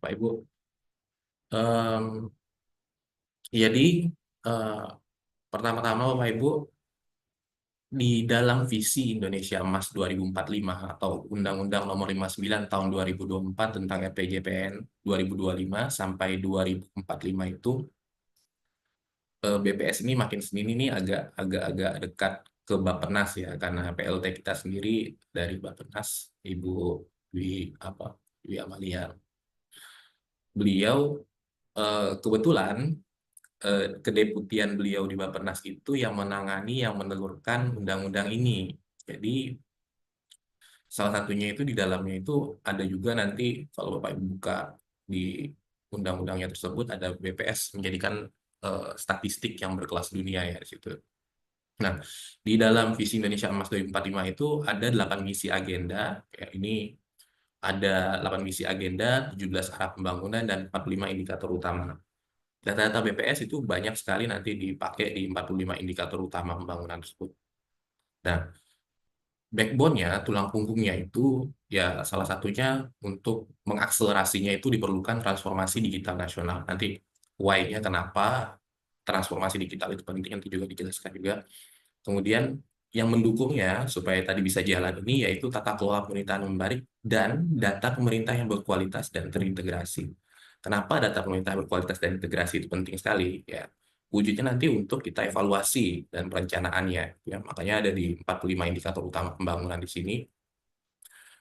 Bapak Ibu. Em, jadi eh, pertama-tama Bapak Ibu, di dalam visi Indonesia Emas 2045 atau Undang-Undang Nomor 59 Tahun 2024 tentang RPJPN 2025 sampai 2045 itu, BPS ini makin sini nih agak dekat ke Bappenas ya, karena PLT kita sendiri dari Bappenas, Ibu Dwi apa Dwi Amalia. Beliau kebetulan kedeputian beliau di Bappenas itu yang menangani, yang menelurkan undang-undang ini. Jadi salah satunya itu di dalamnya itu ada juga nanti kalau Bapak Ibu buka di undang-undangnya tersebut ada BPS menjadikan statistik yang berkelas dunia ya di situ. Nah, di dalam visi Indonesia Emas 2045 itu ada 8 misi agenda. Ya, ini ada 8 misi agenda, 17 arah pembangunan, dan 45 indikator utama. Data-data BPS itu banyak sekali nanti dipakai di 45 indikator utama pembangunan tersebut. Nah, backbone-nya, tulang punggungnya itu ya salah satunya untuk mengakselerasinya itu diperlukan transformasi digital nasional. Nanti why-nya kenapa transformasi digital itu penting nanti juga dijelaskan juga. Kemudian yang mendukungnya supaya tadi bisa jalan ini yaitu tata kelola pemerintahan yang baik dan data pemerintah yang berkualitas dan terintegrasi. Kenapa data pemerintah berkualitas dan integrasi itu penting sekali? Ya, wujudnya nanti untuk kita evaluasi dan perencanaannya. Ya, makanya ada di 45 indikator utama pembangunan di sini.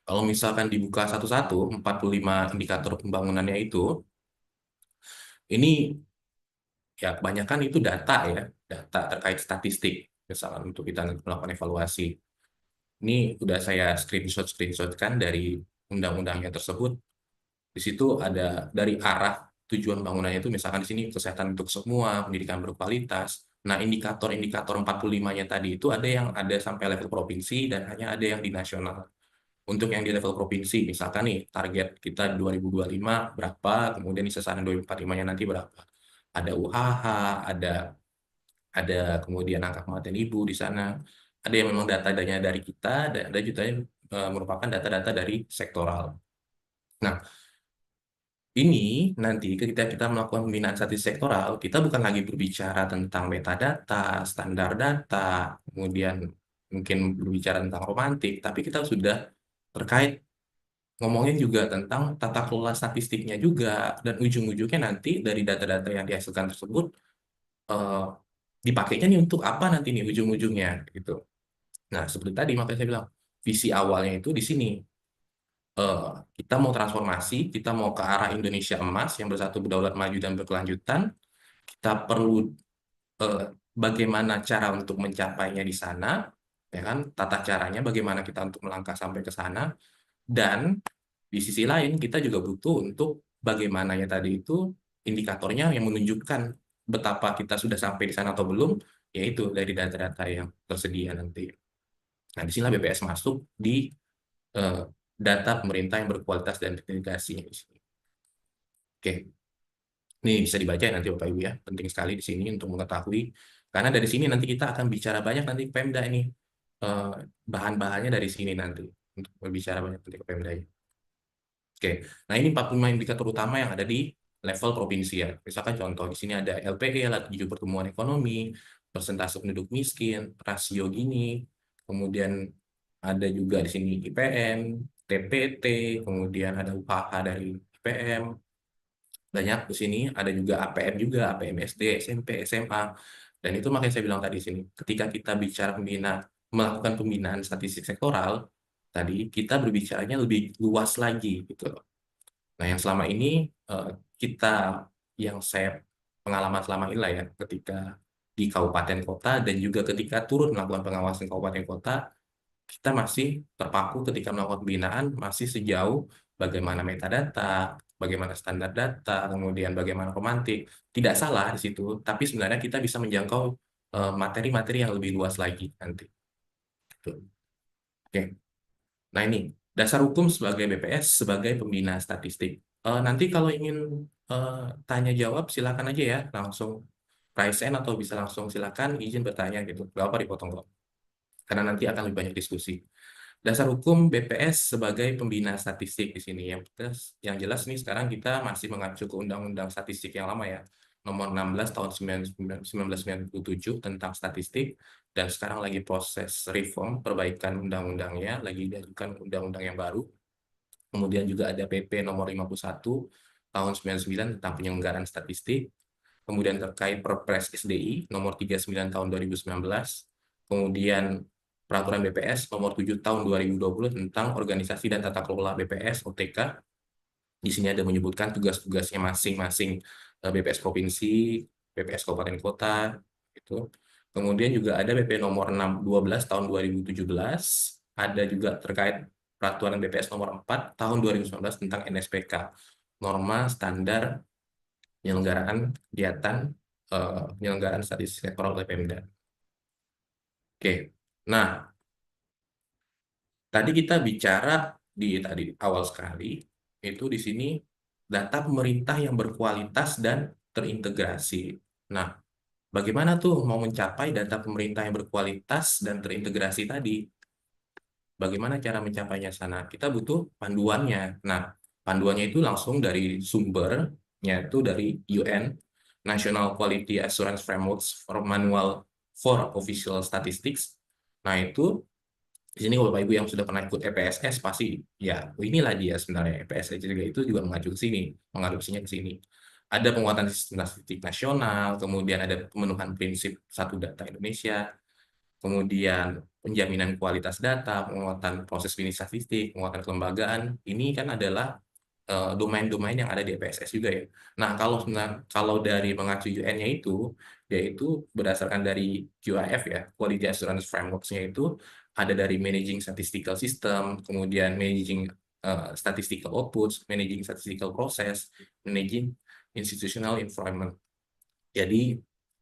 Kalau misalkan dibuka satu-satu, 45 indikator pembangunannya itu, ini ya kebanyakan itu data ya, data terkait statistik. Misalkan untuk kita melakukan evaluasi. Ini udah saya screenshot-screenshotkan dari undang-undangnya tersebut. Di situ ada dari arah tujuan bangunannya itu, misalkan di sini kesehatan untuk semua, pendidikan berkualitas. Nah, indikator-indikator 45-nya tadi itu ada yang ada sampai level provinsi dan hanya ada yang di nasional. Untuk yang di level provinsi, misalkan nih target kita 2025 berapa, kemudian di sasaran 2045-nya nanti berapa. Ada UHH, ada kemudian angka kematian ibu di sana. Ada yang memang data-datanya dari kita, dan ada juga yang merupakan data-data dari sektoral. Nah, ini nanti ketika kita melakukan pembinaan statistik sektoral, kita bukan lagi berbicara tentang metadata, standar data, kemudian mungkin berbicara tentang romantik, tapi kita sudah terkait ngomongin juga tentang tata kelola statistiknya juga, dan ujung-ujungnya nanti dari data-data yang dihasilkan tersebut eh, dipakainya nih untuk apa nanti nih ujung-ujungnya gitu. Nah, seperti tadi makanya saya bilang visi awalnya itu di sini. Eh, kita mau transformasi, kita mau ke arah Indonesia emas yang bersatu, berdaulat, maju, dan berkelanjutan. Kita perlu eh, bagaimana cara untuk mencapainya di sana, ya kan? Tata caranya bagaimana kita untuk melangkah sampai ke sana. Dan di sisi lain kita juga butuh untuk bagaimananya tadi itu indikatornya yang menunjukkan betapa kita sudah sampai di sana atau belum, yaitu dari data-data yang tersedia nanti. Nah, disinilah BPS masuk di eh, data pemerintah yang berkualitas dan terintegrasi di sini. Oke, ini bisa dibaca ya nanti Bapak Ibu ya. Penting sekali di sini untuk mengetahui. Karena dari sini nanti kita akan bicara banyak nanti ke Pemda ini. Eh, bahan-bahannya dari sini nanti. Untuk berbicara banyak nanti ke Pemda. Oke, nah ini 45 indikator utama yang ada di level provinsi ya. Misalkan contoh di sini ada LPE, laju pertumbuhan ekonomi, persentase penduduk miskin, rasio Gini, kemudian ada juga di sini IPM, TPT, kemudian ada UPH dari IPM, banyak di sini ada juga APM juga, APM SD, SMP, SMA. Dan itu makanya saya bilang tadi di sini, ketika kita bicara melakukan pembinaan statistik sektoral, tadi kita berbicaranya lebih luas lagi gitu. Nah, yang selama ini eh, kita, yang saya pengalaman selama ini lah ya, ketika di kabupaten kota dan juga ketika turun melakukan pengawasan kabupaten kota, kita masih terpaku ketika melakukan pembinaan, masih sejauh bagaimana metadata, bagaimana standar data, kemudian bagaimana romantik. Tidak salah di situ, tapi sebenarnya kita bisa menjangkau materi-materi yang lebih luas lagi nanti. Gitu. Oke. Nah ini, dasar hukum sebagai BPS sebagai pembina statistik. Nanti kalau ingin eh, tanya jawab, silakan aja ya, langsung raise hand atau bisa langsung silakan izin bertanya gitu. Gak apa dipotong kok, karena nanti akan lebih banyak diskusi. Dasar hukum BPS sebagai pembina statistik di sini. Yang jelas nih sekarang kita masih mengacu ke Undang-Undang Statistik yang lama ya, nomor 16 tahun 1997 tentang statistik, dan sekarang lagi proses reform perbaikan undang-undangnya, lagi diajukan undang-undang yang baru. Kemudian juga ada PP nomor 51 tahun 99 tentang penyelenggaraan statistik. Kemudian terkait Perpres SDI nomor 39 tahun 2019, kemudian Peraturan BPS nomor 7 tahun 2020 tentang organisasi dan tata kelola BPS OTK. Di sini ada menyebutkan tugas-tugasnya masing-masing BPS provinsi, BPS kabupaten kota, itu. Kemudian juga ada PP nomor 12 tahun 2017, ada juga terkait Peraturan BPS nomor 4 tahun 2019 tentang NSPK, norma standar penyelenggaraan statistik sektoral oleh Pemda. Oke, nah tadi kita bicara tadi awal sekali itu di sini data pemerintah yang berkualitas dan terintegrasi. Nah, bagaimana tuh mau mencapai data pemerintah yang berkualitas dan terintegrasi tadi? Bagaimana cara mencapainya sana? Kita butuh panduannya. Nah, panduannya itu langsung dari sumbernya itu dari UN, National Quality Assurance Frameworks for Manual for Official Statistics. Nah, itu di sini Bapak Ibu yang sudah pernah ikut EPSS pasti ya inilah dia sebenarnya EPSS juga itu juga mengacu ke sini, mengadopsinya ke sini. Ada penguatan sistem statistik nasional, kemudian ada pemenuhan prinsip satu data Indonesia, kemudian penjaminan kualitas data, penguatan proses bisnis statistik, penguatan kelembagaan. Ini kan adalah domain-domain yang ada di EPSS juga ya. Nah, kalau dari mengacu UN-nya itu, yaitu berdasarkan dari QAF ya, Quality Assurance Frameworks-nya itu ada dari Managing Statistical System, kemudian Managing Statistical Outputs, Managing Statistical Process, Managing Institutional Environment. Jadi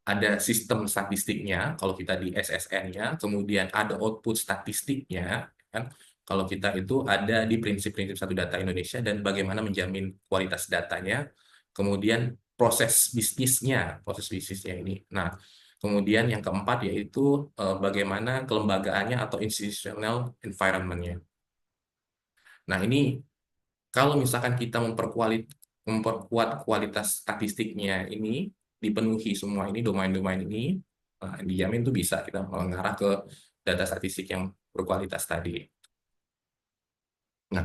ada sistem statistiknya kalau kita di SSN-nya, kemudian ada output statistiknya, kan? Kalau kita itu ada di prinsip-prinsip satu data Indonesia dan bagaimana menjamin kualitas datanya, kemudian proses bisnisnya ini. Nah, kemudian yang keempat yaitu bagaimana kelembagaannya atau institutional environment-nya. Nah, ini kalau misalkan kita memperkuat kualitas statistiknya ini, dipenuhi semua ini, domain-domain ini, nah, dijamin tuh bisa kita mengarah ke data statistik yang berkualitas tadi. Nah,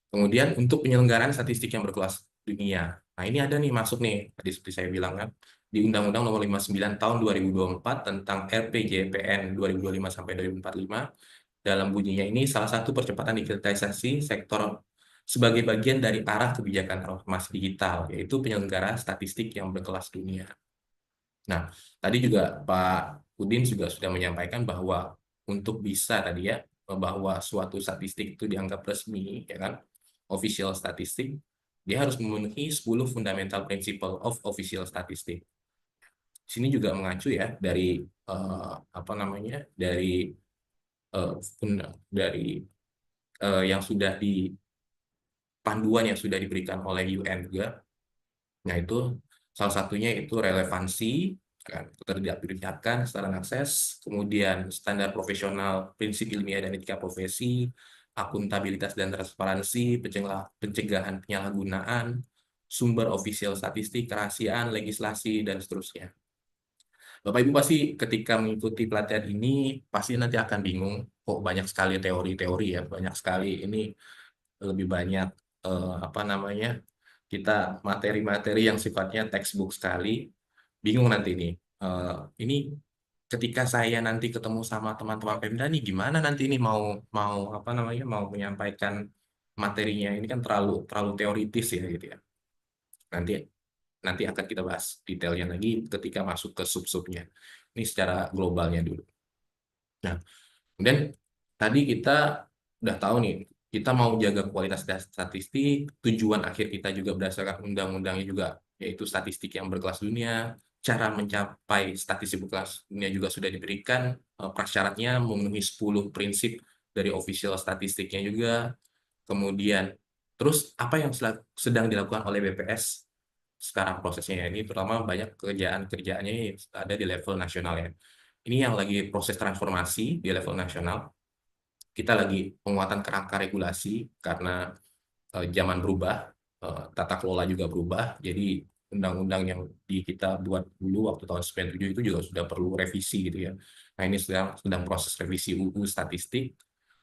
kemudian untuk penyelenggaraan statistik yang berkelas dunia. Nah, ini ada nih masuk nih, tadi seperti saya bilang kan, di Undang-Undang Nomor 59 Tahun 2024 tentang RPJPN 2025 sampai 2045. Dalam bunyinya ini salah satu percepatan digitalisasi sektor sebagai bagian dari arah kebijakan transformasi digital, yaitu penyelenggaraan statistik yang berkelas dunia. Nah, tadi juga Pak Udin juga sudah menyampaikan bahwa untuk bisa tadi ya, bahwa suatu statistik itu dianggap resmi, ya kan, official statistik, dia harus memenuhi 10 fundamental principle of official statistic. Sini juga mengacu ya dari apa namanya, eh, dari yang sudah di panduan yang sudah diberikan oleh UN juga. Nah, itu salah satunya itu relevansi, kan, keterdiapkan, standar akses, kemudian standar profesional, prinsip ilmiah dan etika profesi, akuntabilitas dan transparansi, pencegahan penyalahgunaan, sumber ofisial statistik, kerahasiaan, legislasi, dan seterusnya. Bapak Ibu pasti ketika mengikuti pelatihan ini, pasti nanti akan bingung, kok banyak sekali teori-teori ya, banyak sekali ini lebih banyak apa namanya, kita materi-materi yang sifatnya textbook sekali, bingung nanti nih. Ini ketika saya nanti ketemu sama teman-teman Pemda nih, gimana nanti ini mau mau apa namanya, mau menyampaikan materinya ini kan terlalu terlalu teoritis ya gitu ya. Nanti nanti akan kita bahas detailnya lagi ketika masuk ke sub-subnya. Ini secara globalnya dulu. Nah, kemudian tadi kita udah tahu nih, kita mau jaga kualitas data statistik, tujuan akhir kita juga berdasarkan undang-undangnya juga, yaitu statistik yang berkelas dunia, cara mencapai statistik berkelas dunia juga sudah diberikan, prasyaratnya memenuhi 10 prinsip dari official statistiknya juga, kemudian terus apa yang sedang dilakukan oleh BPS sekarang prosesnya ya, ini terutama banyak kerjaan-kerjaannya ada di level nasional ya. Ini yang lagi proses transformasi di level nasional. kita lagi penguatan kerangka regulasi karena zaman berubah, tata kelola juga berubah, jadi undang-undang yang kita buat dulu waktu tahun 97 itu juga sudah perlu revisi gitu ya. Nah ini sedang proses revisi UU statistik,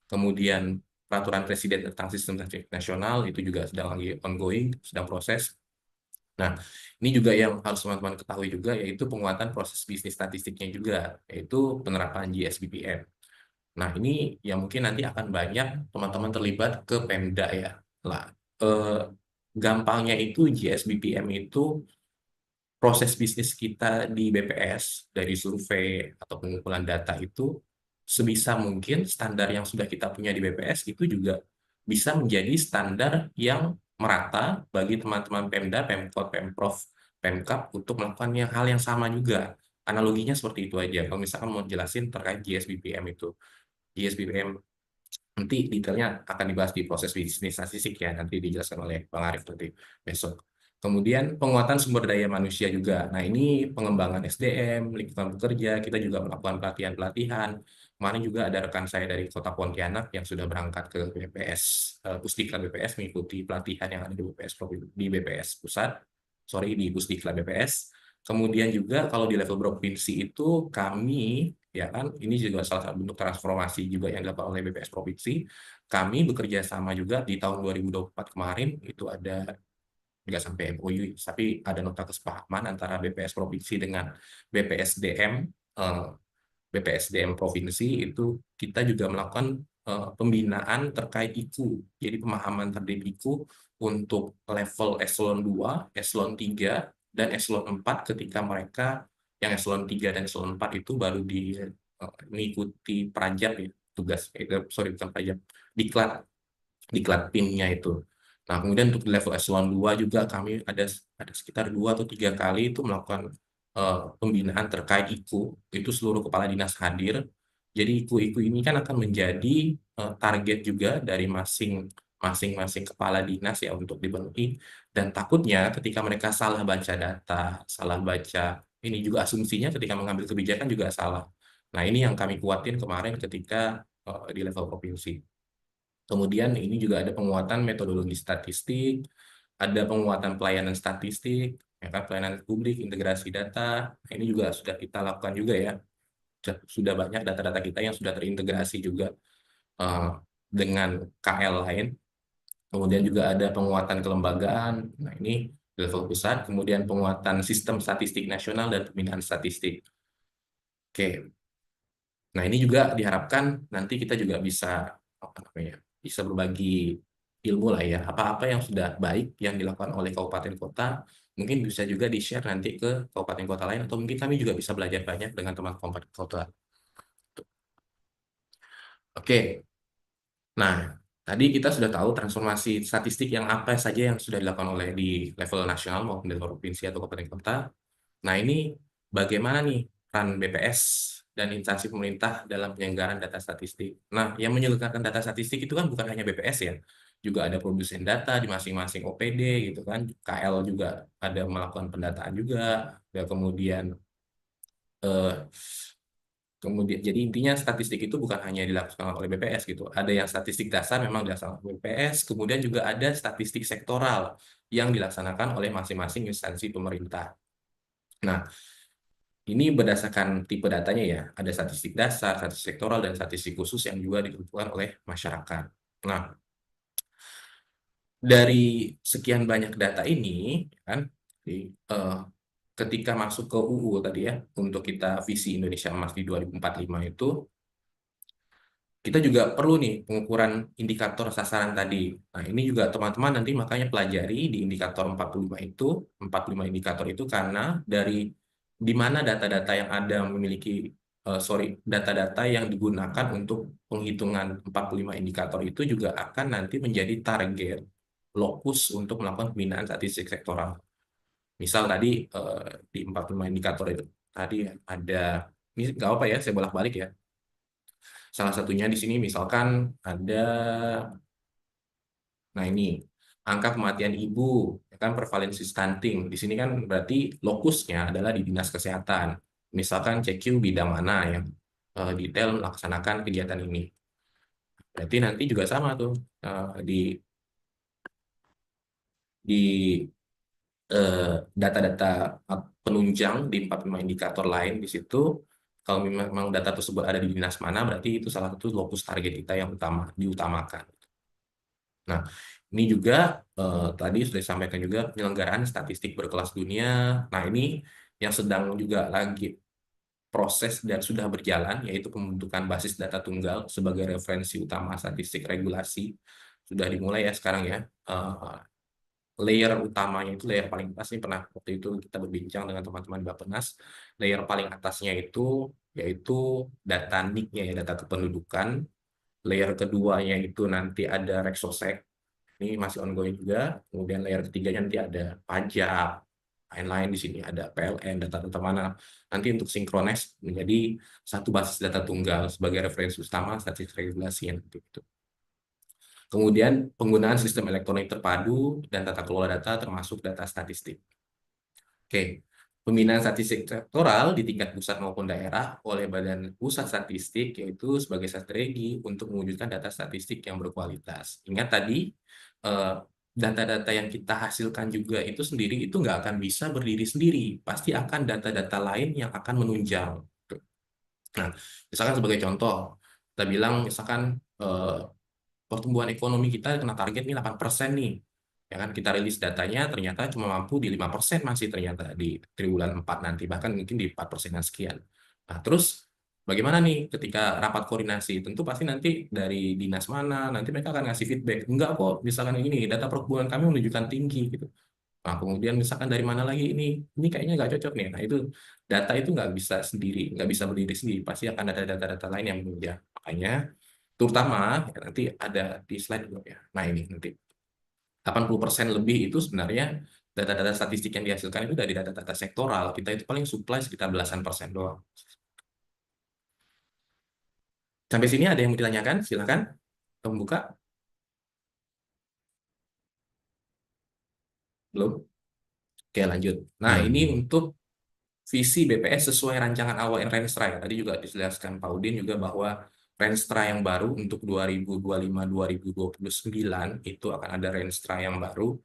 kemudian peraturan presiden tentang sistem statistik nasional itu juga sedang lagi ongoing, sedang proses. Nah, ini juga yang harus teman-teman ketahui juga, yaitu penguatan proses bisnis statistiknya juga, yaitu penerapan GSBPM. Nah, ini yang mungkin nanti akan banyak teman-teman terlibat ke Pemda ya. Lah, eh, gampangnya itu GSBPM itu proses bisnis kita di BPS dari survei atau pengumpulan data itu sebisa mungkin standar yang sudah kita punya di BPS itu juga bisa menjadi standar yang merata bagi teman-teman Pemda, Pemkot, Pemprov, Pemkap untuk melakukan hal yang sama juga. Analoginya seperti itu aja. Kalau misalkan mau jelasin terkait GSBPM itu. GSBPM nanti detailnya akan dibahas di proses bisnis statistik ya, nanti dijelaskan oleh Bang Arief nanti besok. Kemudian penguatan sumber daya manusia juga. Nah ini pengembangan SDM, lingkungan bekerja, kita juga melakukan pelatihan-pelatihan. Kemarin juga ada rekan saya dari Kota Pontianak yang sudah berangkat ke BPS, Pusdiklat BPS mengikuti pelatihan yang ada di BPS Pusat, sorry di Pusdiklat BPS. Kemudian juga kalau di level provinsi itu kami ya kan ini juga salah satu bentuk transformasi juga yang dilakukan oleh BPS Provinsi. Kami bekerja sama juga di tahun 2024 kemarin itu ada nggak sampai MOU tapi ada nota kesepahaman antara BPS Provinsi dengan BPSDM eh, BPSDM Provinsi itu kita juga melakukan pembinaan terkait IKU. Jadi pemahaman terhadap IKU untuk level eselon 2, eselon 3, dan eselon 4 ketika mereka yang eselon 3 dan eselon 4 itu baru mengikuti prajab ya, tugas, sorry bukan prajab, diklat PIM-nya itu. Nah, kemudian untuk di level eselon 2 juga kami ada sekitar 2 atau 3 kali itu melakukan pembinaan terkait IKU, itu seluruh kepala dinas hadir. Jadi IKU ini kan akan menjadi target juga dari masing-masing kepala dinas ya untuk dipenuhi. Dan takutnya ketika mereka salah baca data, salah baca, ini juga asumsinya ketika mengambil kebijakan juga salah. Nah, ini yang kami kuatin kemarin ketika di level provinsi. Kemudian ini juga ada penguatan metodologi statistik, ada penguatan pelayanan statistik, ya kan, pelayanan publik, integrasi data. Nah, ini juga sudah kita lakukan juga ya. Sudah banyak data-data kita yang sudah terintegrasi juga eh, dengan KL lain. Kemudian juga ada penguatan kelembagaan. Nah, ini level pusat. Kemudian penguatan sistem statistik nasional dan pembinaan statistik. Oke. Nah, ini juga diharapkan nanti kita juga bisa apa namanya? Bisa berbagi ilmu lah ya. Apa-apa yang sudah baik yang dilakukan oleh kabupaten kota mungkin bisa juga di-share nanti ke kabupaten kota lain atau mungkin kami juga bisa belajar banyak dengan teman kabupaten kota. Oke. Nah, tadi kita sudah tahu transformasi statistik yang apa saja yang sudah dilakukan oleh di level nasional maupun di level provinsi atau kabupaten kota. Nah, ini bagaimana nih peran BPS dan instansi pemerintah dalam penyelenggaraan data statistik. Nah, yang menyelenggarakan data statistik itu kan bukan hanya BPS ya, juga ada produsen data di masing-masing OPD gitu kan. KL juga ada melakukan pendataan juga, ya, eh, kemudian jadi intinya statistik itu bukan hanya dilakukan oleh BPS gitu. Ada yang statistik dasar memang dilaksanakan oleh BPS, kemudian juga ada statistik sektoral yang dilaksanakan oleh masing-masing instansi pemerintah. Nah, ini berdasarkan tipe datanya ya, ada statistik dasar, statistik sektoral, dan statistik khusus yang juga ditentukan oleh masyarakat. Nah, dari sekian banyak data ini, kan, eh, ketika masuk ke UU tadi ya, untuk kita visi Indonesia Emas di 2045 itu, kita juga perlu nih pengukuran indikator sasaran tadi. Nah, ini juga teman-teman nanti makanya pelajari di indikator 45 itu, 45 indikator itu karena dari di mana data-data yang ada memiliki, sorry, data-data yang digunakan untuk penghitungan 45 indikator itu juga akan nanti menjadi target lokus untuk melakukan pembinaan statistik sektoral. Misal tadi di 45 indikator itu, tadi ada, ini nggak apa ya, saya bolak-balik ya. Salah satunya di sini misalkan ada, nah ini, angka kematian ibu, ya kan prevalensi stunting. Di sini kan berarti lokusnya adalah di Dinas Kesehatan. Misalkan CQ bidang mana yang detail melaksanakan kegiatan ini. Berarti nanti juga sama tuh, di data-data penunjang di 45 indikator lain di situ, kalau memang data tersebut ada di dinas mana, berarti itu salah satu lokus target kita yang diutamakan. Nah, ini juga tadi sudah disampaikan juga penyelenggaraan statistik berkelas dunia. Nah, ini yang sedang juga lagi proses dan sudah berjalan, yaitu pembentukan basis data tunggal sebagai referensi utama statistik regulasi. Sudah dimulai ya sekarang ya. Layer utamanya itu layer paling atas, ini pernah waktu itu kita berbincang dengan teman-teman Bappenas. Layer paling atasnya itu yaitu data NIK-nya ya, data kependudukan. Layer keduanya itu nanti ada Rexosec, ini masih ongoing juga. Kemudian layer ketiganya nanti ada pajak, lain-lain di sini ada PLN, data-data mana. Nanti untuk sinkronis menjadi satu basis data tunggal sebagai referensi utama statistik regulasi yang nanti itu. Kemudian penggunaan sistem elektronik terpadu dan tata kelola data termasuk data statistik. Oke, pembinaan statistik sektoral di tingkat pusat maupun daerah oleh Badan Pusat Statistik yaitu sebagai strategi untuk mewujudkan data statistik yang berkualitas. Ingat tadi, data-data yang kita hasilkan juga itu sendiri itu nggak akan bisa berdiri sendiri. Pasti akan data-data lain yang akan menunjang. Nah, misalkan sebagai contoh, kita bilang misalkan pertumbuhan ekonomi kita kena target nih 8% nih. Ya kan, kita rilis datanya ternyata cuma mampu di 5% masih ternyata di triwulan 4 nanti, bahkan mungkin di 4% sekian. Nah, terus bagaimana nih ketika rapat koordinasi? Tentu pasti nanti dari dinas mana, nanti mereka akan ngasih feedback. Enggak kok, misalkan ini data pertumbuhan kami menunjukkan tinggi gitu. Nah, kemudian misalkan dari mana lagi ini kayaknya nggak cocok nih. Nah, itu data itu nggak bisa sendiri, nggak bisa berdiri sendiri. Pasti akan ada data-data lain yang menunjang. Makanya, terutama ya, nanti ada di slide juga ya. Nah, ini nanti 80% lebih itu sebenarnya data-data statistik yang dihasilkan itu dari data-data sektoral. Kita itu paling supply sekitar belasan persen doang. Sampai sini ada yang mau ditanyakan? Silakan. Membuka? Belum? Oke, lanjut. Nah, ini Belum. untuk visi BPS sesuai rancangan awal Renstra ya. Tadi juga dijelaskan Pak Udin juga bahwa Renstra yang baru untuk 2025-2029 itu akan ada Renstra yang baru.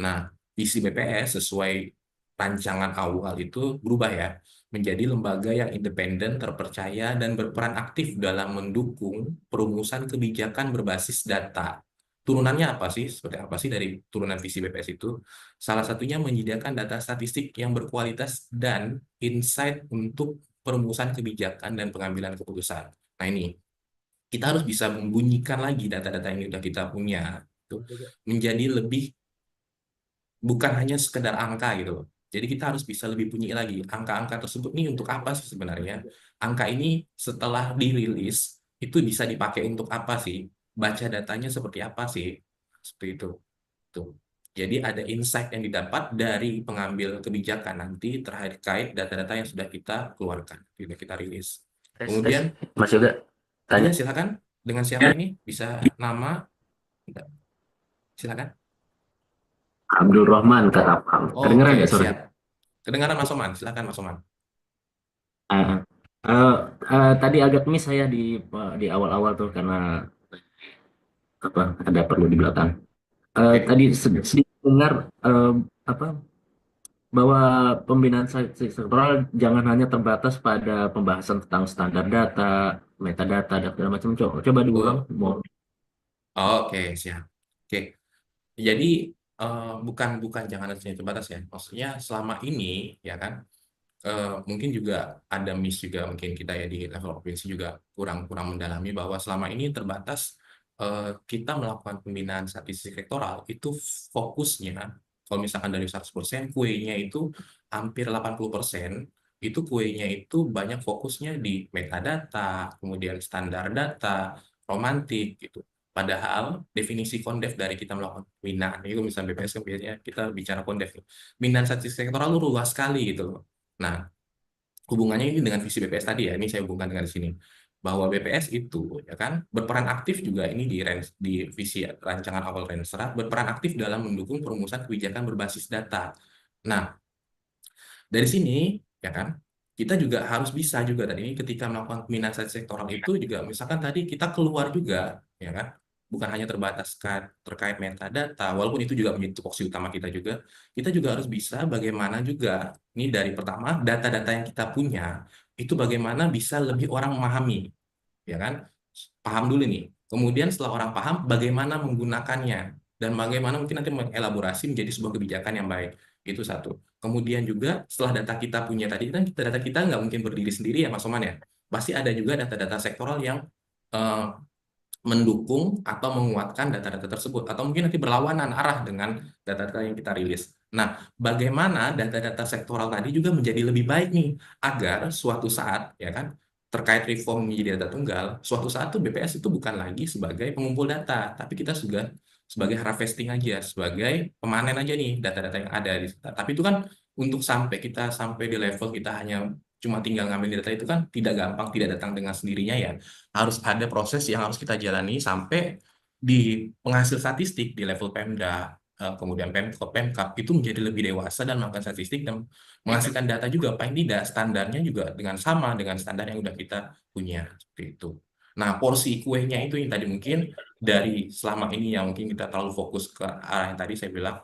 Nah, visi BPS sesuai rancangan awal itu berubah ya, menjadi lembaga yang independen, terpercaya, dan berperan aktif dalam mendukung perumusan kebijakan berbasis data. Turunannya apa sih? Seperti apa sih dari turunan visi BPS itu? Salah satunya menyediakan data statistik yang berkualitas dan insight untuk perumusan kebijakan dan pengambilan keputusan. Nah ini, kita harus bisa membunyikan lagi data-data yang sudah kita punya tuh, menjadi lebih, bukan hanya sekedar angka gitu loh. Jadi kita harus bisa lebih bunyi lagi. Angka-angka tersebut nih untuk apa sih sebenarnya? Angka ini setelah dirilis, itu bisa dipakai untuk apa sih? Baca datanya seperti apa sih? Seperti itu. Tuh. Jadi ada insight yang didapat dari pengambil kebijakan nanti terkait data-data yang sudah kita keluarkan, sudah kita rilis. Tes, Kemudian, Mas Yoga iya tanya. silakan. Dengan siapa ini? Bisa nama? Enggak. Silakan. Abdul Rahman Karapam. Kedengeran Oke, nggak siap. suaranya? Kedengaran Mas Oman? Silakan Mas Oman. Ah, eh, tadi agak miss saya di awal-awal tuh karena apa ada perlu di belakang. Oke. Tadi sedikit dengar eh, apa bahwa pembinaan statistik sektoral jangan hanya terbatas pada pembahasan tentang standar data, metadata, dan segala macam. Coba diulang. Betul. Mau. Oke, siap. Oke. Jadi bukan bukan jangan hanya terbatas ya. Maksudnya selama ini ya kan, mungkin juga ada miss juga mungkin kita ya di level provinsi juga kurang kurang mendalami bahwa selama ini terbatas, kita melakukan pembinaan statistik sektoral itu fokusnya kalau misalkan dari 100% kuenya itu hampir 80% itu kuenya itu banyak fokusnya di metadata, kemudian standar data, romantik gitu. Padahal definisi kondef dari kita melakukan pembinaan itu misalnya BPS kan biasanya kita bicara kondef. Pembinaan statistik sektoral lu luas sekali gitu loh. Nah, hubungannya ini dengan visi BPS tadi ya, ini saya hubungkan dengan di sini. Bahwa BPS itu ya kan berperan aktif juga ini di visi rancangan awal Renstra berperan aktif dalam mendukung perumusan kebijakan berbasis data. Nah, dari sini ya kan kita juga harus bisa juga tadi ini ketika melakukan pemindahan sektoral itu juga misalkan tadi kita keluar juga ya kan? Bukan hanya terbatas terkait metadata, walaupun itu juga menjadi tupoksi utama kita juga harus bisa bagaimana juga, ini dari pertama, data-data yang kita punya, itu bagaimana bisa lebih orang memahami, ya kan? Paham dulu nih. Kemudian setelah orang paham, bagaimana menggunakannya dan bagaimana mungkin nanti mengelaborasi menjadi sebuah kebijakan yang baik. Itu satu. Kemudian juga setelah data kita punya tadi kan data kita nggak mungkin berdiri sendiri ya Mas Oman ya. Pasti ada juga data-data sektoral yang eh, mendukung atau menguatkan data-data tersebut atau mungkin nanti berlawanan arah dengan data-data yang kita rilis. Nah, bagaimana data-data sektoral tadi juga menjadi lebih baik nih agar suatu saat ya kan terkait reform menjadi data tunggal, suatu saat tuh BPS itu bukan lagi sebagai pengumpul data, tapi kita juga sebagai harvesting aja, sebagai pemanen aja nih data-data yang ada di situ. Tapi itu kan untuk sampai di level kita hanya cuma tinggal ngambil data itu kan tidak gampang, tidak datang dengan sendirinya ya, harus ada proses yang harus kita jalani sampai di penghasil statistik di level Pemda, kemudian Pemkop, Pemkap itu menjadi lebih dewasa dan melakukan statistik dan menghasilkan data juga paling tidak standarnya juga dengan sama dengan standar yang udah kita punya seperti itu. Nah, porsi kuenya itu yang tadi mungkin dari selama ini yang mungkin kita terlalu fokus ke arah yang tadi saya bilang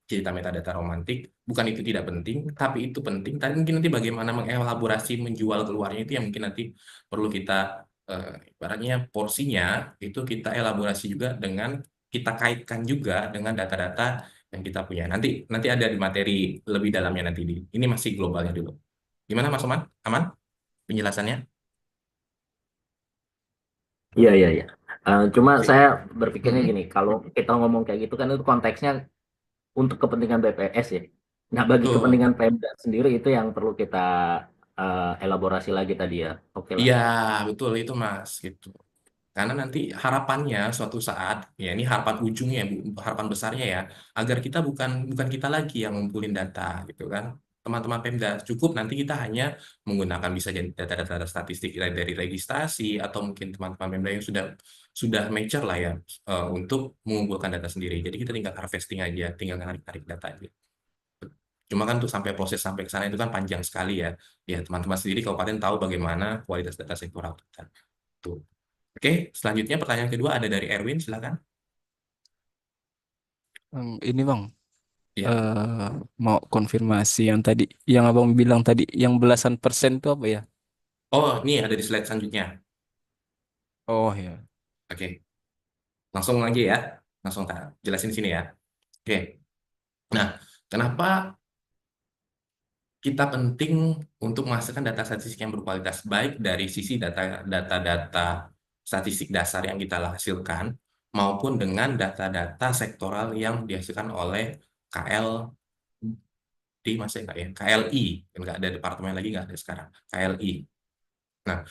cerita metadata romantik, bukan itu tidak penting, tapi itu penting. Tapi mungkin nanti bagaimana mengelaborasi, menjual keluarnya itu yang mungkin nanti perlu kita, ibaratnya porsinya, itu kita elaborasi juga dengan, kita kaitkan juga dengan data-data yang kita punya. Nanti ada di materi lebih dalamnya nanti. Ini masih globalnya dulu. Gimana Mas Oman? Aman penjelasannya? Iya, iya, iya. Cuma Sip. saya berpikirnya Mm-mm. gini, kalau kita ngomong kayak gitu kan itu konteksnya untuk kepentingan BPS ya. Nah, bagi Betul. kepentingan Pemda sendiri itu yang perlu kita elaborasi lagi tadi ya. Oke lah. Iya, betul itu Mas, gitu. Karena nanti harapannya suatu saat, ya ini harapan ujungnya, harapan besarnya ya, agar kita bukan bukan kita lagi yang ngumpulin data, gitu kan. Teman-teman Pemda, cukup nanti kita hanya menggunakan bisa jadi data-data statistik dari registrasi atau mungkin teman-teman Pemda yang sudah mature lah ya, untuk mengumpulkan data sendiri. Jadi kita tinggal harvesting aja, tinggal narik-narik data aja. Cuma kan untuk sampai proses sampai ke sana itu kan panjang sekali ya. Ya teman-teman sendiri kabupaten tahu bagaimana kualitas data sektoral kita. Tuh. Oke, selanjutnya pertanyaan kedua ada dari Erwin, silakan. Ini Bang, Ya. eh mau konfirmasi yang tadi, yang Abang bilang tadi, yang belasan persen itu apa ya? Oh, ini ada di slide selanjutnya. Oh ya, Oke, langsung aja ya. Langsung tak jelasin di sini ya. Oke. Nah, kenapa kita penting untuk menghasilkan data statistik yang berkualitas baik dari sisi data-data statistik dasar yang kita hasilkan maupun dengan data-data sektoral yang dihasilkan oleh KL di masih enggak ya? KLI, enggak ada departemen lagi enggak ada sekarang. KLI. Nah,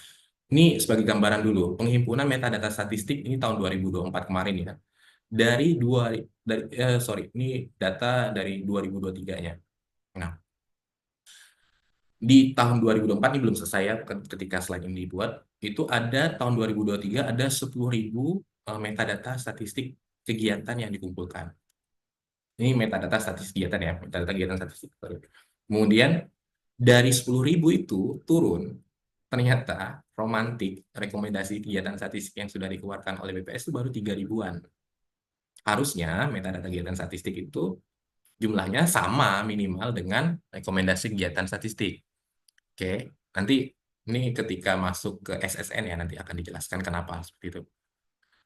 ini sebagai gambaran dulu, penghimpunan metadata statistik ini tahun 2024 kemarin ya. Dari dua dari sorry, ini data dari 2023-nya. Nah, di tahun 2024 ini belum selesai ya ketika slide ini dibuat, itu ada tahun 2023 ada 10.000 metadata statistik kegiatan yang dikumpulkan. Ini metadata statistik kegiatan ya, metadata kegiatan statistik. Kemudian dari 10.000 itu turun, ternyata romantik rekomendasi kegiatan statistik yang sudah dikeluarkan oleh BPS itu baru 3 ribuan. Harusnya metadata kegiatan statistik itu jumlahnya sama minimal dengan rekomendasi kegiatan statistik. Oke, nanti ini ketika masuk ke SSN ya nanti akan dijelaskan kenapa seperti itu.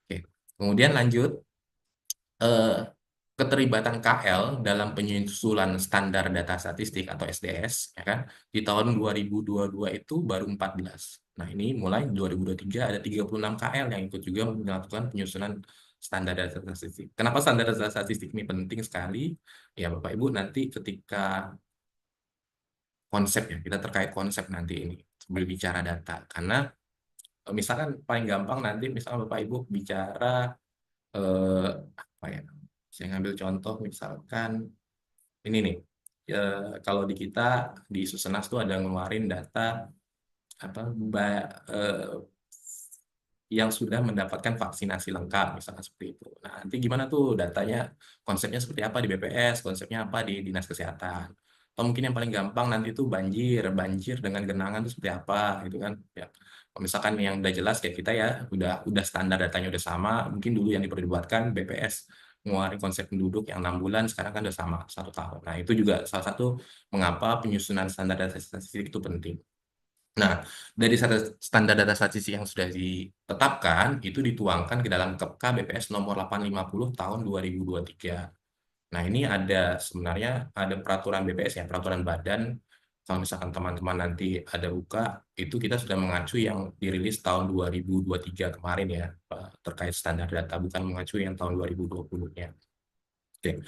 Oke, kemudian lanjut, eh, keterlibatan KL dalam penyusulan standar data statistik atau SDS ya kan di tahun 2022 itu baru 14. Nah, ini mulai 2023 ada 36 KL yang ikut juga melakukan penyusunan standar data statistik. Kenapa standar data statistik ini penting sekali? Ya, Bapak Ibu nanti ketika konsep ya, kita terkait konsep nanti ini berbicara data. Karena misalkan paling gampang nanti misalkan Bapak Ibu bicara eh, apa ya? Saya ngambil contoh misalkan ini nih, kalau di kita di Susenas tuh ada ngeluarin data apa yang sudah mendapatkan vaksinasi lengkap misalnya seperti itu. Nah, nanti gimana tuh datanya, konsepnya seperti apa di BPS, konsepnya apa di Dinas Kesehatan. Atau mungkin yang paling gampang nanti tuh banjir dengan genangan itu seperti apa gitu kan. Ya. Kalau misalkan yang udah jelas kayak kita ya, udah standar datanya udah sama, mungkin dulu yang diperdebatkan BPS ngeluarin konsep penduduk yang 6 bulan, sekarang kan udah sama 1 tahun. Nah, itu juga salah satu mengapa penyusunan standar data statistik itu penting. Nah, dari standar data statistik yang sudah ditetapkan, itu dituangkan ke dalam KEPK BPS nomor 850 tahun 2023. Nah, ini sebenarnya ada peraturan BPS ya, peraturan badan. Kalau misalkan teman-teman nanti ada buka, itu kita sudah mengacu yang dirilis tahun 2023 kemarin ya, terkait standar data, bukan mengacu yang tahun 2020-nya. Oke.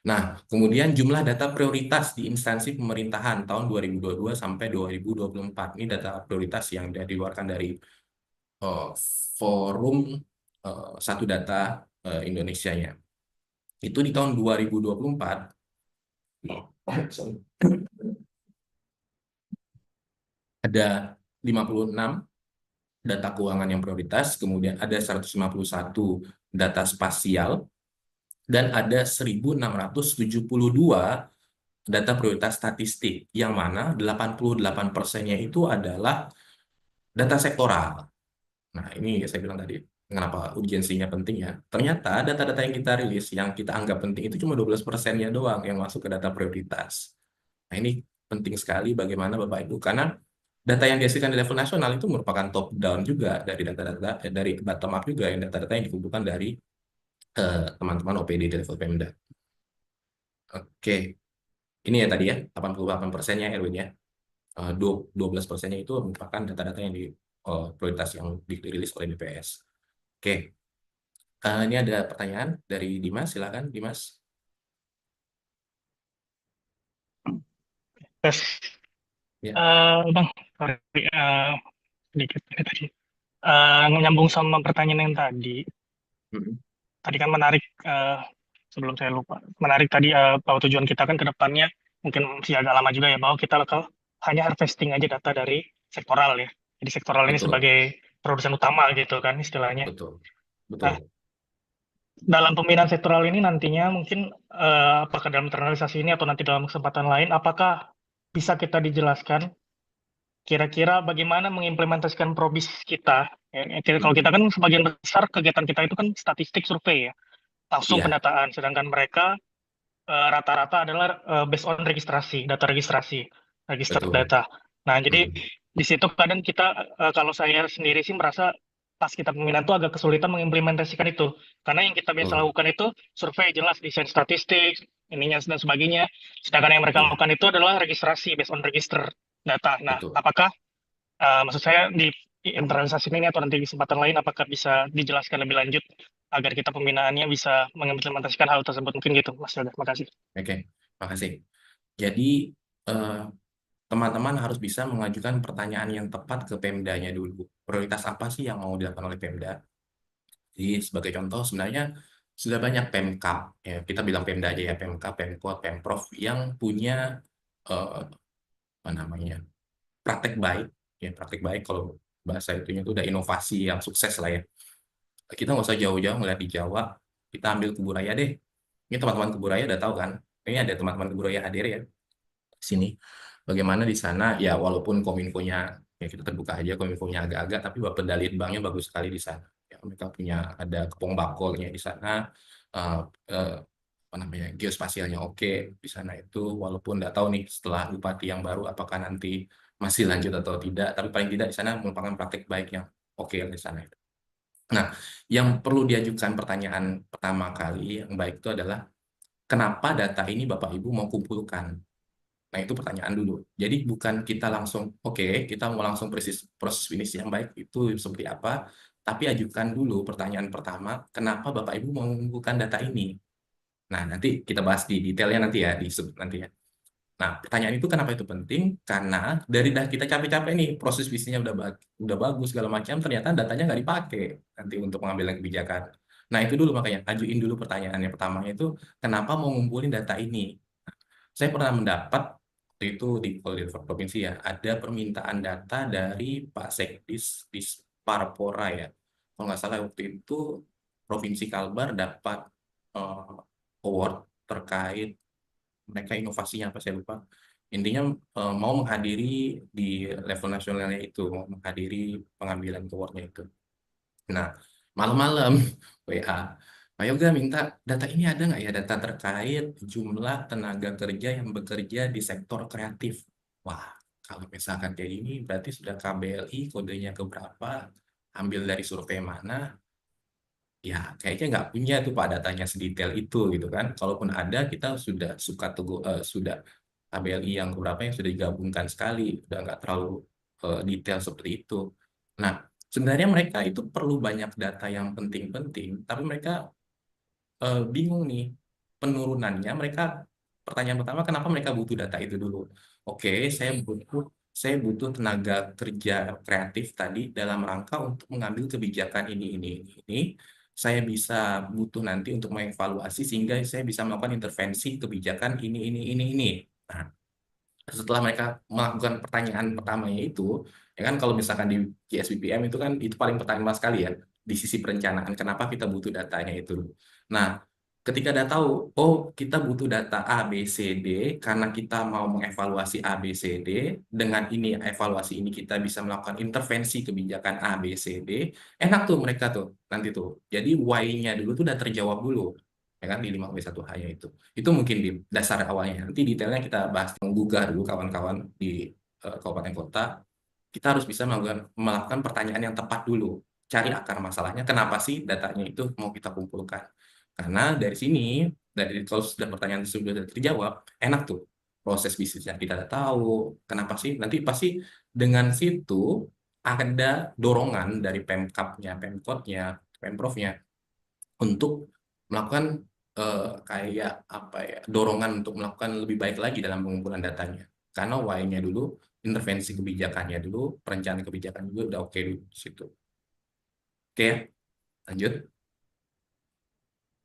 Nah, kemudian jumlah data prioritas di instansi pemerintahan tahun 2022 sampai 2024. Ini data prioritas yang dikeluarkan dari forum Satu Data Indonesia-nya. Itu di tahun 2024 sorry, ada 56 data keuangan yang prioritas, kemudian ada 151 data spasial, dan ada 1.672 data prioritas statistik, yang mana 88%-nya itu adalah data sektoral. Nah, ini saya bilang tadi, kenapa urgensinya penting ya. Ternyata data-data yang kita rilis, yang kita anggap penting, itu cuma 12%-nya doang yang masuk ke data prioritas. Nah, ini penting sekali bagaimana Bapak Ibu, karena data yang dihasilkan di level nasional itu merupakan top down juga dari data-data, dari bottom up juga, yang data-data yang dikumpulkan dari teman-teman OPD di level Pemda. Oke, ini ya tadi ya, 88%-nya Erwin ya. 12%-nya itu merupakan data-data yang prioritas yang dirilis oleh BPS. Oke, ini ada pertanyaan dari Dimas, silakan Dimas. Tes, Ya. Bang, sorry, sedikit ini tadi. Nyambung sama pertanyaan yang tadi. Mm-mm. Tadi kan menarik, sebelum saya lupa, menarik tadi bahwa tujuan kita kan ke depannya mungkin masih agak lama juga ya, bahwa kita hanya harvesting aja data dari sektoral ya. Jadi sektoral ini Betul, sebagai produsen utama gitu kan istilahnya. betul, Nah, betul. dalam pembinaan sektoral ini nantinya mungkin apakah dalam internalisasi ini atau nanti dalam kesempatan lain, apakah bisa kita dijelaskan kira-kira bagaimana mengimplementasikan probis kita? Kalau kita kan sebagian besar kegiatan kita itu kan statistik survei ya, langsung Iya, pendataan. Sedangkan mereka rata-rata adalah based on registrasi, data registrasi, register betul. data. Nah, jadi Mm, di situ kadang kita, kalau saya sendiri sih merasa pas kita pembinaan itu agak kesulitan mengimplementasikan itu. Karena yang kita biasa betul. lakukan itu survei jelas, desain statistik, ininya dan sebagainya. Sedangkan yang mereka Iya, lakukan itu adalah registrasi based on register data. Nah, betul. apakah maksud saya di internalisasi ini atau nanti di kesempatan lain apakah bisa dijelaskan lebih lanjut agar kita pembinaannya bisa mengimplementasikan hal tersebut mungkin gitu Mas Yoga. Terima kasih. Oke, makasih. Jadi, eh, teman-teman harus bisa mengajukan pertanyaan yang tepat ke Pemdanya dulu. Prioritas apa sih yang mau dilakukan oleh Pemda? Jadi sebagai contoh sebenarnya sudah banyak Pemkab, ya kita bilang Pemda aja ya, Pemkab, Pemkot, Pemprov yang punya apa namanya praktek baik, ya praktek baik kalau bahasa itunya itu udah inovasi yang sukses lah ya. Kita nggak usah jauh-jauh ngeliat di Jawa, kita ambil Kuburaya deh. Ini teman-teman Kuburaya udah tahu kan? Ini ada teman-teman Kuburaya hadir ya sini. Bagaimana di sana ya walaupun kominfonya ya kita terbuka aja kominfonya agak-agak tapi pendalian banknya bagus sekali di sana. Ya, mereka punya ada kepong bakolnya di sana eh, eh, apa namanya geospasialnya oke di sana itu walaupun nggak tahu nih setelah bupati yang baru apakah nanti masih lanjut atau tidak tapi paling tidak di sana merupakan praktek baik yang oke di sana. Nah, yang perlu diajukan pertanyaan pertama kali yang baik itu adalah kenapa data ini Bapak Ibu mau kumpulkan? Nah, itu pertanyaan dulu. Jadi bukan kita langsung, oke, kita mau langsung proses finish yang baik itu seperti apa, tapi ajukan dulu pertanyaan pertama, kenapa Bapak Ibu mau mengumpulkan data ini? Nah, nanti kita bahas di detailnya nanti ya, nanti ya. Nah, pertanyaan itu kenapa itu penting? Karena dari dah kita capek-capek nih, proses bisnisnya udah bagus segala macam, ternyata datanya nggak dipakai nanti untuk pengambilan kebijakan. Nah, itu dulu makanya, ajuin dulu pertanyaannya pertamanya itu, kenapa mau ngumpulin data ini? Saya pernah mendapat waktu itu kalau di level provinsi ya, ada permintaan data dari Pak Sekdis di Parpora ya. Kalau nggak salah waktu itu Provinsi Kalbar dapat award terkait mereka inovasinya apa saya lupa. Intinya mau menghadiri di level nasionalnya itu, mau menghadiri pengambilan keluarnya itu. Nah, malam-malam WA, Pak Yoga minta data ini ada nggak ya, data terkait jumlah tenaga kerja yang bekerja di sektor kreatif. Wah, kalau misalkan kayak ini berarti sudah KBLI kodenya ke berapa, ambil dari survei mana, ya kayaknya nggak punya tuh Pak datanya sedetail itu gitu kan. Kalaupun ada, kita sudah sudah KBLI yang berapa yang sudah digabungkan sekali, udah nggak terlalu detail seperti itu. Nah, sebenarnya mereka itu perlu banyak data yang penting-penting, tapi mereka bingung nih penurunannya. Mereka pertanyaan pertama, kenapa mereka butuh data itu dulu? Oke, saya butuh tenaga kerja kreatif tadi dalam rangka untuk mengambil kebijakan ini. Saya bisa butuh nanti untuk mengevaluasi sehingga saya bisa melakukan intervensi kebijakan ini. Nah, setelah mereka melakukan pertanyaan pertamanya itu, ya kan kalau misalkan di GSBPM itu kan itu paling pertama sekali ya, di sisi perencanaan, kenapa kita butuh datanya itu. Nah, ketika udah tahu, oh kita butuh data A, B, C, D, karena kita mau mengevaluasi A, B, C, D, dengan ini evaluasi ini kita bisa melakukan intervensi kebijakan A, B, C, D, enak tuh mereka tuh, nanti tuh. Jadi why-nya dulu tuh udah terjawab dulu, ya kan di 5W1H-nya itu. Itu mungkin di dasar awalnya. Nanti detailnya kita bahas menggugah dulu kawan-kawan di kabupaten kota. Kita harus bisa melakukan pertanyaan yang tepat dulu. Cari akar masalahnya, kenapa sih datanya itu mau kita kumpulkan. Karena dari sini, kalau sudah pertanyaan sudah terjawab, enak tuh. Proses bisnisnya kita udah tahu, kenapa sih. Nanti pasti dengan situ ada dorongan dari Pemkapnya, Pemkotnya, Pemprovnya untuk melakukan kayak apa ya, dorongan untuk melakukan lebih baik lagi dalam pengumpulan datanya. Karena why-nya dulu, intervensi kebijakannya dulu, perencanaan kebijakan juga udah oke dulu di situ. Oke ya, lanjut.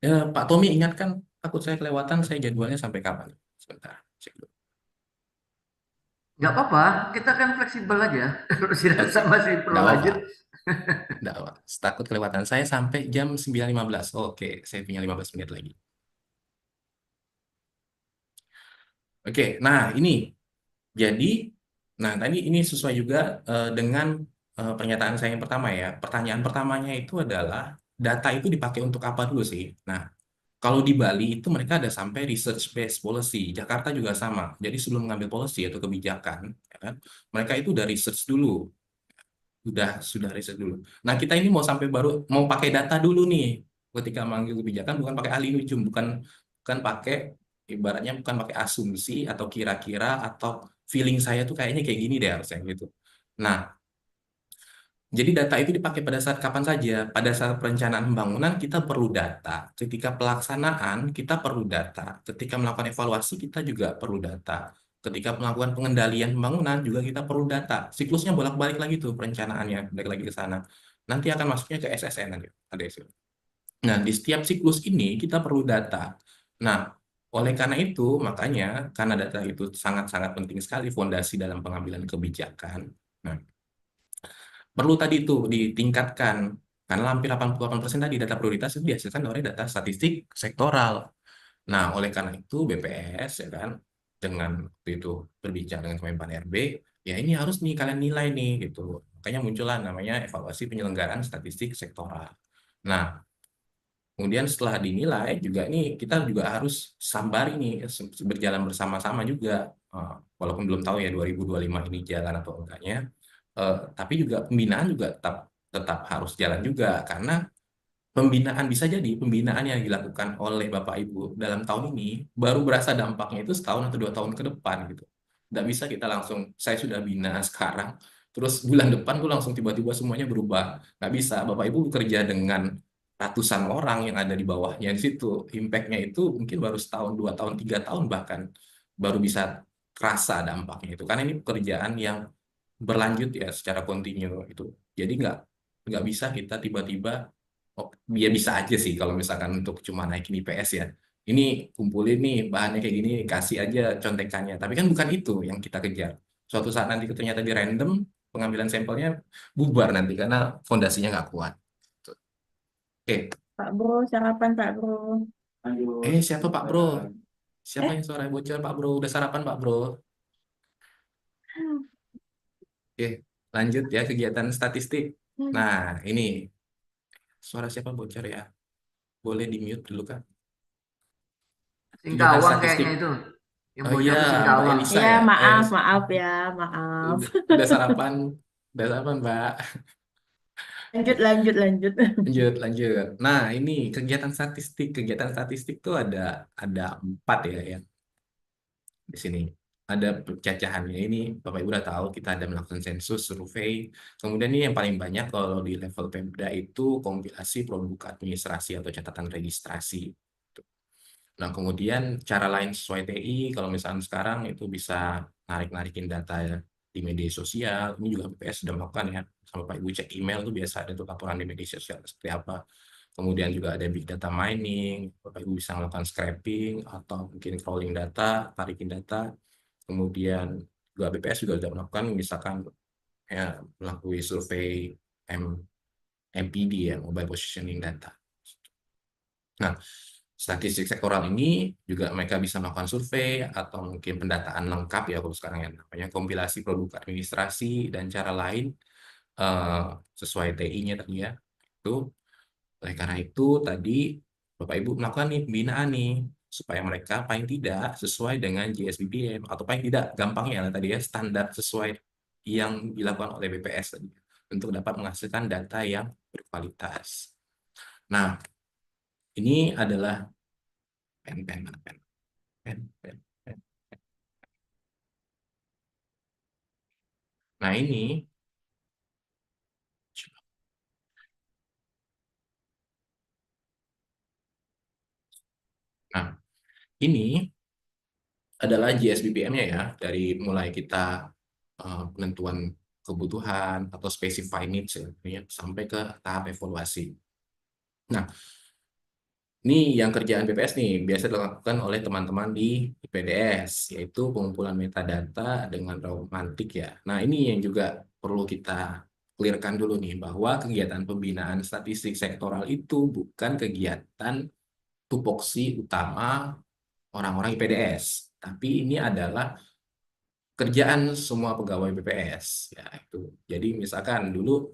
Ya, Pak Tommy ingatkan, takut saya kelewatan, saya jadwalnya sampai kapan? Sebentar, cek dulu. Nggak apa-apa, kita kan fleksibel aja. Kalau dirasa Oke, masih perlu nggak apa-apa. lanjut. Nggak apa. Takut kelewatan. Saya sampai jam 9.15. Oke, saya punya 15 menit lagi. Oke, nah ini. Jadi, nah tadi ini sesuai juga dengan pernyataan saya yang pertama ya. Pertanyaan pertamanya itu adalah data itu dipakai untuk apa dulu sih? Nah, kalau di Bali itu mereka ada sampai research based policy. Jakarta juga sama. Jadi sebelum mengambil policy atau kebijakan, ya kan, mereka itu udah research dulu, sudah riset dulu. Nah, kita ini mau sampai baru mau pakai data dulu nih ketika mengambil kebijakan, bukan pakai ahli nujum, bukan bukan pakai ibaratnya bukan pakai asumsi atau kira-kira atau feeling saya tuh kayaknya kayak gini deh harusnya gitu. Nah, jadi data itu dipakai pada saat kapan saja. Pada saat perencanaan pembangunan kita perlu data. Ketika pelaksanaan kita perlu data. Ketika melakukan evaluasi kita juga perlu data. Ketika melakukan pengendalian pembangunan juga kita perlu data. Siklusnya bolak-balik lagi tuh perencanaannya, balik lagi ke sana. Nanti akan masuknya ke SSN nanti. Ada itu. Nah, di setiap siklus ini kita perlu data. Nah, oleh karena itu, makanya karena data itu sangat-sangat penting sekali fondasi dalam pengambilan kebijakan. Nah, perlu tadi itu ditingkatkan karena hampir 88% tadi data prioritas itu dihasilkan oleh data statistik sektoral. Nah, oleh karena itu BPS ya kan dengan waktu itu berbicara dengan Kemenpan RB, ya ini harus nih kalian nilai nih gitu. Makanya muncullah namanya evaluasi penyelenggaraan statistik sektoral. Nah, kemudian setelah dinilai juga nih kita juga harus sambari nih berjalan bersama-sama juga. Walaupun belum tahu ya 2025 ini jalan atau enggaknya. Tapi juga pembinaan juga tetap tetap harus jalan juga karena pembinaan bisa jadi pembinaan yang dilakukan oleh Bapak Ibu dalam tahun ini baru berasa dampaknya itu setahun atau 2 tahun ke depan gitu. Nggak bisa kita langsung saya sudah bina sekarang terus bulan depan tuh langsung tiba-tiba semuanya berubah. Nggak bisa. Bapak Ibu bekerja dengan ratusan orang yang ada di bawahnya di situ. Impact-nya itu mungkin baru setahun, 2 tahun, 3 tahun bahkan baru bisa kerasa dampaknya itu. Karena ini pekerjaan yang berlanjut ya secara kontinu itu. Jadi nggak bisa kita tiba-tiba oh, ya bisa aja sih kalau misalkan untuk cuma naikin IPS ya. Ini kumpulin nih bahannya kayak gini, kasih aja contekannya. Tapi kan bukan itu yang kita kejar. Suatu saat nanti ternyata di random pengambilan sampelnya bubar nanti karena fondasinya nggak kuat. Tuh. Oke, Pak Bro, sarapan Pak Bro. siapa Pak Bro? Siapa Eh, yang suara bocor Pak Bro? Udah sarapan Pak Bro? Oke, lanjut ya kegiatan statistik. Nah, ini suara siapa bocor ya? Boleh di mute dulu kan? Kegiatan Singkawang kayaknya statistik. itu. Yang Oh bocor iya, tuh Mbak Singkawang. Elisa Ya, ya. maaf, maaf ya, maaf. Udah sarapan, Mbak. Lanjut, lanjut, lanjut. Lanjut, lanjut. Nah, ini kegiatan statistik. Kegiatan statistik tuh ada 4 ya, di sini. Ada pencacahannya ini, Bapak Ibu udah tahu kita ada melakukan sensus, survei. Kemudian ini yang paling banyak kalau di level Pemda itu kompilasi produk administrasi atau catatan registrasi. Nah, kemudian cara lain sesuai TI, kalau misalnya sekarang itu bisa narik-narikin data ya di media sosial. Ini juga BPS sudah melakukan ya. Sama Pak Ibu cek email tuh biasa ada tuh laporan di media sosial seperti apa. Kemudian juga ada big data mining, Bapak Ibu bisa melakukan scraping atau mungkin crawling data, tarikin data. Kemudian juga BPS juga sudah melakukan misalkan ya melalui survei MPD ya, Mobile Positioning Data. Nah, statistik sektoral ini juga mereka bisa melakukan survei atau mungkin pendataan lengkap ya kalau sekarang ya namanya kompilasi produk administrasi dan cara lain sesuai TI-nya tadi ya. Itu oleh karena itu tadi Bapak Ibu melakukan nih pembinaan nih supaya mereka paling tidak sesuai dengan JSBBM atau paling tidak gampangnya lah tadi ya standar sesuai yang dilakukan oleh BPS tadi untuk dapat menghasilkan data yang berkualitas. Nah, ini adalah pen. Nah, ini nah, ini adalah JSBBM-nya ya, dari mulai kita penentuan kebutuhan atau specify needs ya, sampai ke tahap evaluasi. Nah, ini yang kerjaan BPS nih, biasa dilakukan oleh teman-teman di IPDS, yaitu pengumpulan metadata dengan romantik ya. Nah, ini yang juga perlu kita clearkan dulu nih, bahwa kegiatan pembinaan statistik sektoral itu bukan kegiatan tupoksi utama orang-orang IPDS, tapi ini adalah kerjaan semua pegawai BPS ya itu. Jadi misalkan dulu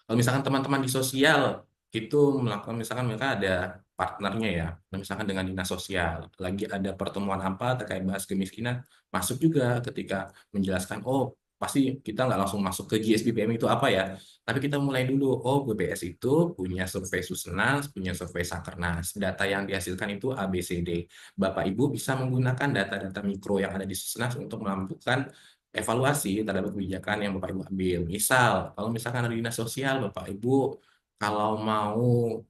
kalau misalkan teman-teman di sosial itu melakukan misalkan mereka ada partnernya ya, misalkan dengan dinas sosial lagi ada pertemuan apa terkait bahas kemiskinan, masuk juga ketika menjelaskan oh pasti kita nggak langsung masuk ke GSBPM itu apa ya, tapi kita mulai dulu oh BPS itu punya survei Susenas, punya survei Sakernas, data yang dihasilkan itu ABCD. Bapak Ibu bisa menggunakan data-data mikro yang ada di Susenas untuk melakukan evaluasi terhadap kebijakan yang Bapak Ibu ambil. Misal, kalau misalkan ada dinas sosial, Bapak Ibu kalau mau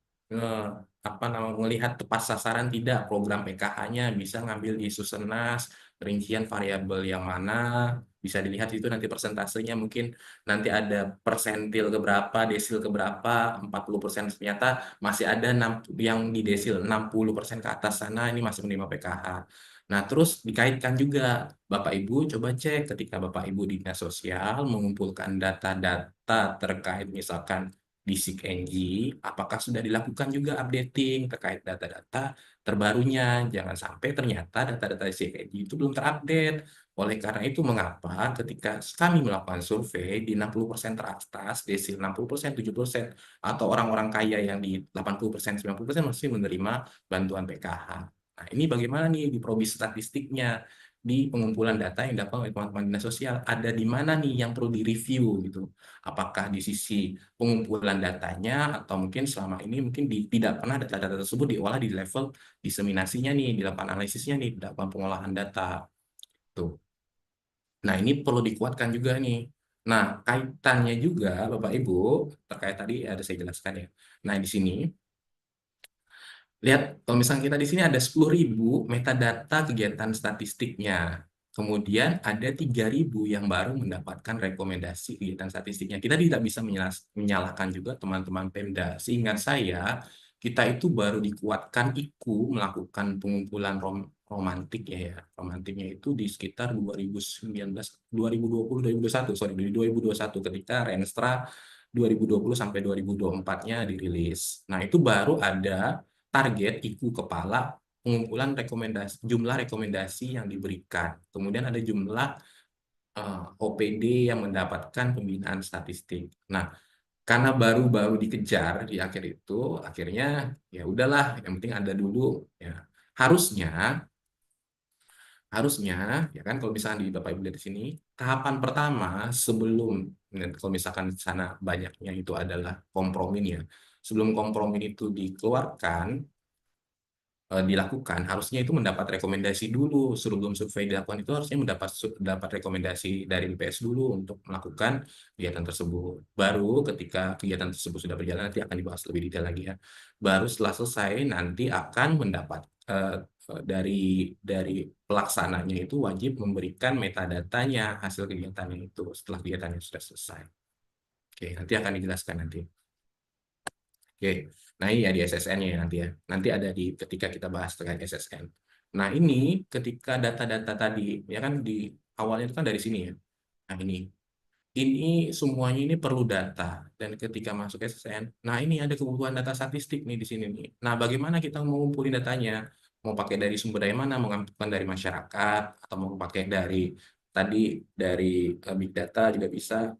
melihat tepat sasaran tidak program PKH-nya bisa ngambil di Susenas, rincian variabel yang mana, bisa dilihat itu nanti persentasenya mungkin nanti ada persentil keberapa, desil keberapa, 40% ternyata masih ada yang di desil 60% ke atas sana ini masih menerima PKH. Nah, terus dikaitkan juga Bapak Ibu coba cek ketika Bapak Ibu di dinas sosial mengumpulkan data-data terkait misalkan di SIG-NG, apakah sudah dilakukan juga updating terkait data-data terbarunya. Jangan sampai ternyata data-data di SIG-NG itu belum terupdate. Oleh karena itu, mengapa ketika kami melakukan survei di 60% teratas, desil 60%, 70%, atau orang-orang kaya yang di 80%, 90% masih menerima bantuan PKH. Nah, ini bagaimana nih di probi statistiknya, di pengumpulan data yang dilakukan oleh teman-teman dinas sosial, ada di mana nih yang perlu direview gitu. Apakah di sisi pengumpulan datanya atau mungkin selama ini mungkin tidak pernah data-data tersebut diolah di level diseminasinya nih, dilakukan analisisnya nih, dilakukan pengolahan data. Tuh. Nah, ini perlu dikuatkan juga nih. Nah, kaitannya juga Bapak Ibu terkait tadi ada saya jelaskan ya. Nah, di sini lihat, kalau misalnya kita di sini ada 10.000 metadata kegiatan statistiknya. Kemudian ada 3.000 yang baru mendapatkan rekomendasi kegiatan statistiknya. Kita tidak bisa menyalahkan juga teman-teman Pemda. Seingat saya, kita itu baru dikuatkan IKU melakukan pengumpulan romantik ya. Romantiknya itu di sekitar 2019, 2020, 2021, sorry, di 2021 ketika Renstra 2020 sampai 2024-nya dirilis. Nah, itu baru ada target IKU kepala pengumpulan jumlah rekomendasi yang diberikan. Kemudian ada jumlah OPD yang mendapatkan pembinaan statistik. Nah, karena baru-baru dikejar di akhir itu, akhirnya ya udahlah, yang penting ada dulu. Ya, harusnya harusnya ya kan, kalau misalnya di Bapak Ibu lihat di sini, tahapan pertama sebelum, kalau misalkan di sana banyaknya itu adalah kompromi ya, sebelum kompromi itu dikeluarkan, dilakukan, harusnya itu mendapat rekomendasi dulu. Sebelum survei dilakukan itu harusnya mendapat rekomendasi dari BPS dulu untuk melakukan kegiatan tersebut. Baru ketika kegiatan tersebut sudah berjalan, nanti akan dibahas lebih detail lagi ya. Baru setelah selesai nanti akan mendapat dari pelaksananya itu wajib memberikan metadatanya hasil kegiatannya itu setelah kegiatannya sudah selesai. Oke, nanti akan dijelaskan nanti. Oke, nah ini ya di SSN-nya ya nanti ya. Nanti ada di ketika kita bahas terkait SSN. Nah ini ketika data-data tadi, ya kan di awalnya itu kan dari sini ya. Nah ini semuanya ini perlu data. Dan ketika masuk SSN, nah ini ada kebutuhan data statistik nih di sini nih. Nah bagaimana kita mau ngumpulin datanya? Mau pakai dari sumber dari mana? Mau ngambil dari masyarakat? Atau mau pakai dari tadi dari big data juga bisa.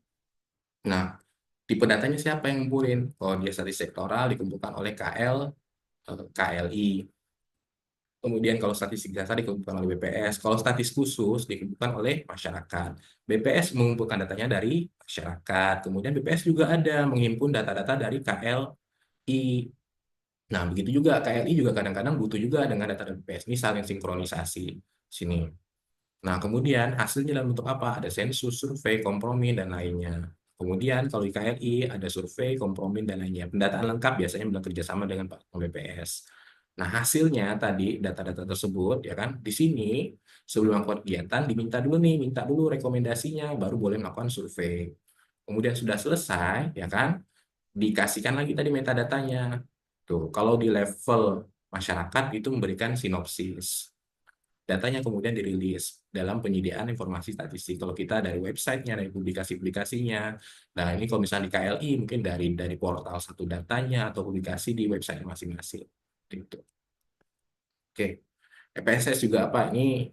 Nah, tipe datanya siapa yang ngumpulin? Kalau dia statistik sektoral dikumpulkan oleh KLI. Kemudian kalau statistik dasar dikumpulkan oleh BPS. Kalau statis khusus dikumpulkan oleh masyarakat. BPS mengumpulkan datanya dari masyarakat. Kemudian BPS juga ada menghimpun data-data dari KLI. Nah, begitu juga KLI juga kadang-kadang butuh juga dengan data dari BPS. Ini saling sinkronisasi sini. Nah, kemudian hasilnya dalam bentuk apa? Ada sensus, survei, kompromi, dan lainnya. Kemudian kalau di KLI ada survei, kompromi, dan lainnya. Pendataan lengkap biasanya bekerja sama dengan Pak BPS. Nah, hasilnya tadi data-data tersebut ya kan di sini sebelum melakukan kegiatan diminta dulu nih, minta dulu rekomendasinya baru boleh melakukan survei. Kemudian sudah selesai ya kan dikasihkan lagi tadi metadatanya. Tuh, kalau di level masyarakat itu memberikan sinopsis. Datanya kemudian dirilis dalam penyediaan informasi statistik. Kalau kita dari websitenya, dari publikasi-publikasinya. Nah, ini kalau misalnya di KLI mungkin dari portal satu datanya atau publikasi di website masing-masing. Gitu. Oke, EPSS juga apa? Ini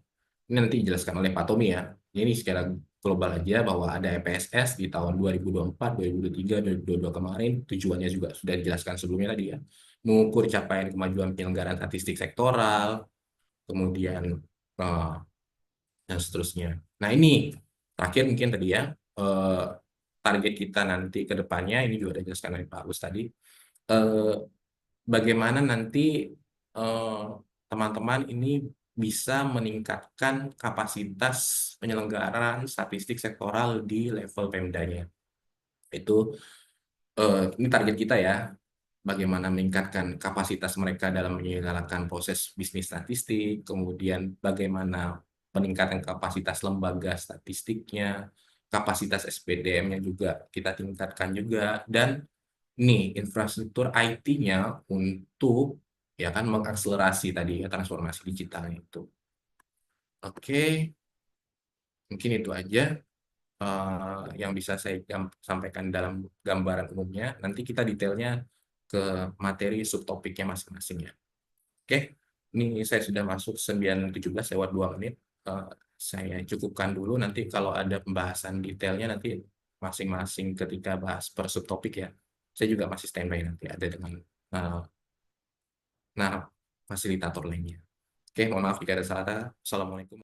nanti dijelaskan oleh Pak Tommy ya. Ini secara global aja bahwa ada EPSS di tahun 2024, 2023, 2022 kemarin. Tujuannya juga sudah dijelaskan sebelumnya tadi ya. Mengukur capaian kemajuan penyelenggaraan statistik sektoral, kemudian dan seterusnya. Nah ini terakhir mungkin tadi ya, target kita nanti ke depannya, ini juga ada dijelaskan oleh Pak Agus tadi, bagaimana nanti teman-teman ini bisa meningkatkan kapasitas penyelenggaraan statistik sektoral di level Pemdanya. Itu ini target kita ya, bagaimana meningkatkan kapasitas mereka dalam menyelenggarakan proses bisnis statistik, kemudian bagaimana peningkatan kapasitas lembaga statistiknya, kapasitas SPDM-nya juga kita tingkatkan juga, dan nih infrastruktur IT-nya untuk ya kan mengakselerasi tadi ya transformasi digitalnya itu. Oke, mungkin itu aja yang bisa saya sampaikan dalam gambaran umumnya. Nanti kita detailnya ke materi subtopiknya masing-masing ya. Oke, ini saya sudah masuk 9:17 lewat 2 menit. Saya cukupkan dulu, nanti kalau ada pembahasan detailnya nanti masing-masing ketika bahas per subtopik ya. Saya juga masih standby nanti ada dengan fasilitator lainnya. Oke, mohon maaf jika ada salah. Assalamualaikum.